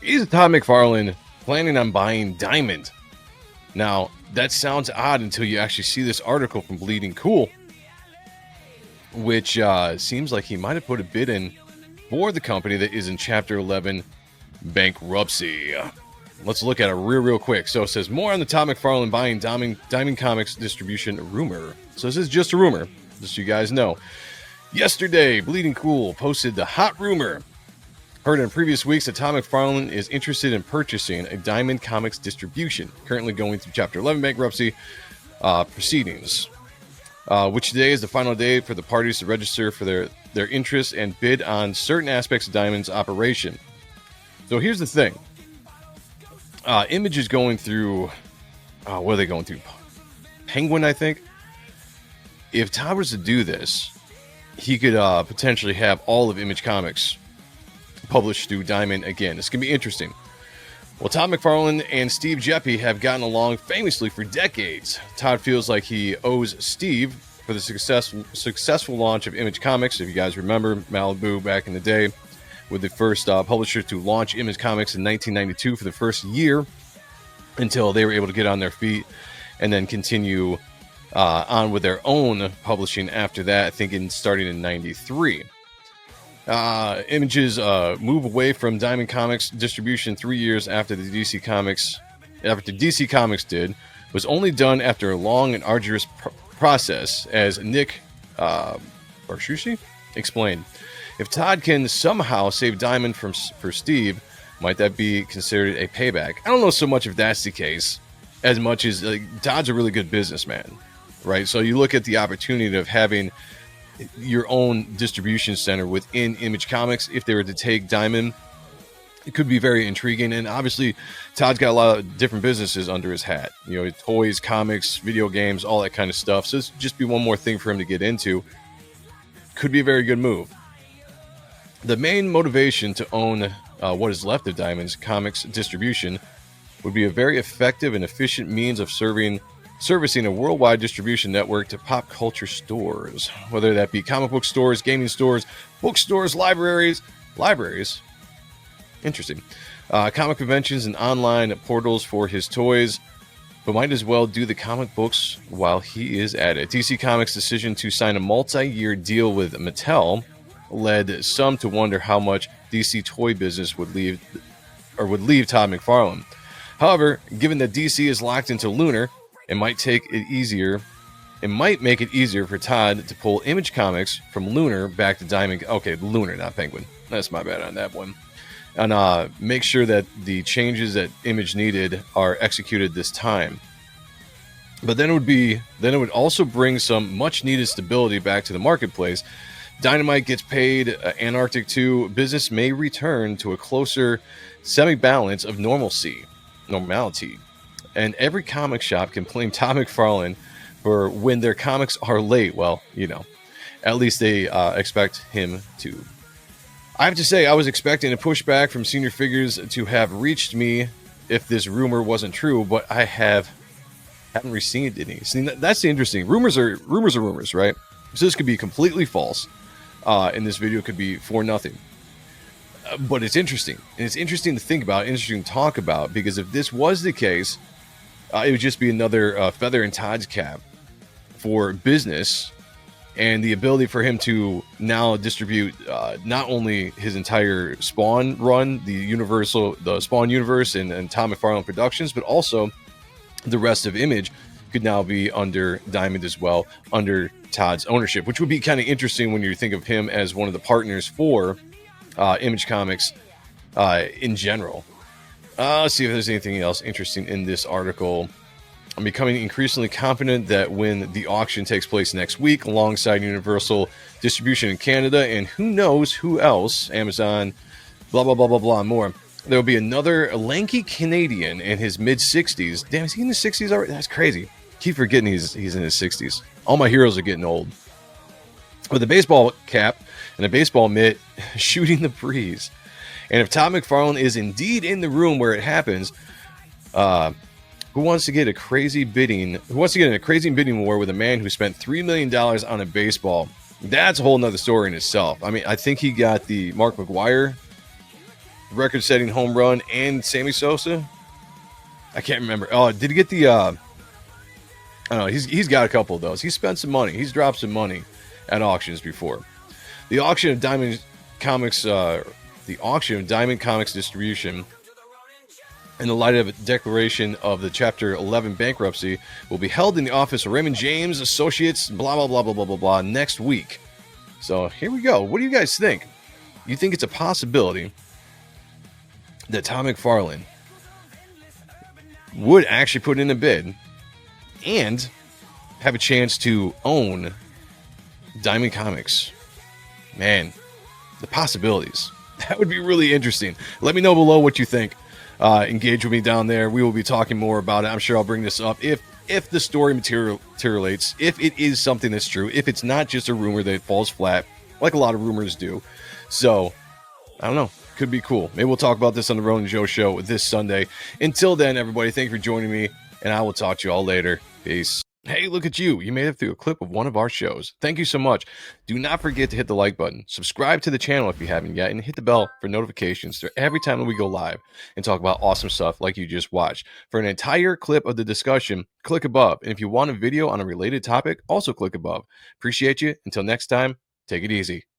Is Todd McFarlane planning on buying Diamond? Now, that sounds odd until you actually see this article from Bleeding Cool, which seems like he might have put a bid in for the company that is in Chapter 11 bankruptcy. Let's look at it real quick. So it says more on the Todd McFarlane buying Diamond Comics distribution rumor. So this is just a rumor, just so you guys know. Yesterday, Bleeding Cool posted the hot rumor heard in previous weeks that Todd McFarlane is interested in purchasing a Diamond Comics distribution, currently going through Chapter 11 bankruptcy proceedings, which today is the final day for the parties to register for their interest and bid on certain aspects of Diamond's operation. So here's the thing. Image is going through, what are they going through? Penguin, I think. If Todd was to do this, he could potentially have all of Image Comics published through Diamond again. It's going to be interesting. Well, Todd McFarlane and Steve Geppi have gotten along famously for decades. Todd feels like he owes Steve for the successful launch of Image Comics. If you guys remember, Malibu back in the day, with the first publisher to launch Image Comics in 1992 for the first year until they were able to get on their feet and then continue on with their own publishing after that, I think starting in 93. Image's move away from Diamond Comics distribution 3 years after DC Comics did was only done after a long and arduous process, as Nick Barshushi explained. If Todd can somehow save Diamond for Steve, might that be considered a payback? I don't know so much if that's the case, as much as Todd's a really good businessman, right? So you look at the opportunity of having your own distribution center within Image Comics. If they were to take Diamond, it could be very intriguing. And obviously, Todd's got a lot of different businesses under his hat. You know, toys, comics, video games, all that kind of stuff. So it's just be one more thing for him to get into. Could be a very good move. The main motivation to own what is left of Diamond's comics distribution would be a very effective and efficient means of servicing a worldwide distribution network to pop culture stores, whether that be comic book stores, gaming stores, bookstores, libraries, interesting, comic conventions, and online portals for his toys, but might as well do the comic books while he is at it. DC Comics' decision to sign a multi-year deal with Mattel led some to wonder how much DC toy business would leave Todd McFarlane. However, given that DC is locked into Lunar, it might make it easier for Todd to pull Image Comics from Lunar back to Diamond. Okay, Lunar, not Penguin. That's my bad on that one. And make sure that the changes that Image needed are executed this time. But then it would also bring some much needed stability back to the marketplace. Dynamite gets paid, Antarctic 2 business may return to a closer semi-balance of normality. And every comic shop can blame Todd McFarlane for when their comics are late. Well, you know, at least they expect him to. I have to say, I was expecting a pushback from Senior Figures to have reached me if this rumor wasn't true, but I haven't received any. See, that's the interesting. Rumors are rumors, right? So this could be completely false, and this video could be for nothing. But it's interesting, and it's interesting to think about, interesting to talk about, because if this was the case, it would just be another feather in Todd's cap for business and the ability for him to now distribute not only his entire Spawn run, the Spawn universe and Todd McFarlane Productions, but also the rest of Image could now be under Diamond as well, under Todd's ownership, which would be kind of interesting when you think of him as one of the partners for Image Comics in general. Let's see if there's anything else interesting in this article. I'm becoming increasingly confident that when the auction takes place next week, alongside Universal Distribution in Canada, and who knows who else, Amazon, blah, blah, blah, blah, blah, and more, there will be another lanky Canadian in his mid-60s. Damn, is he in his 60s already? That's crazy. Keep forgetting he's in his 60s. All my heroes are getting old. With a baseball cap and a baseball mitt, shooting the breeze. And if Todd McFarlane is indeed in the room where it happens, who wants to get in a crazy bidding war with a man who spent $3 million on a baseball? That's a whole nother story in itself. I mean, I think he got the Mark McGwire record-setting home run and Sammy Sosa. I can't remember. Oh, did he get the? I don't know. He's got a couple of those. He spent some money. He's dropped some money at auctions before. The auction of Diamond Comics, distribution, in the light of a declaration of the Chapter 11 bankruptcy, will be held in the office of Raymond James Associates. Blah blah blah blah blah blah blah next week. So here we go. What do you guys think? You think it's a possibility that Todd McFarlane would actually put in a bid and have a chance to own Diamond Comics? Man, the possibilities. That would be really interesting. Let me know below what you think. Engage with me down there. We will be talking more about it. I'm sure I'll bring this up if the story materializes, if it is something that's true, if it's not just a rumor that falls flat, like a lot of rumors do. So, I don't know. Could be cool. Maybe we'll talk about this on the Ronan Joe Show this Sunday. Until then, everybody, thank you for joining me, and I will talk to you all later. Peace. Hey, look at you. You made it through a clip of one of our shows. Thank you so much. Do not forget to hit the like button. Subscribe to the channel if you haven't yet, and hit the bell for notifications for every time that we go live and talk about awesome stuff like you just watched. For an entire clip of the discussion, click above. And if you want a video on a related topic, also click above. Appreciate you. Until next time, take it easy.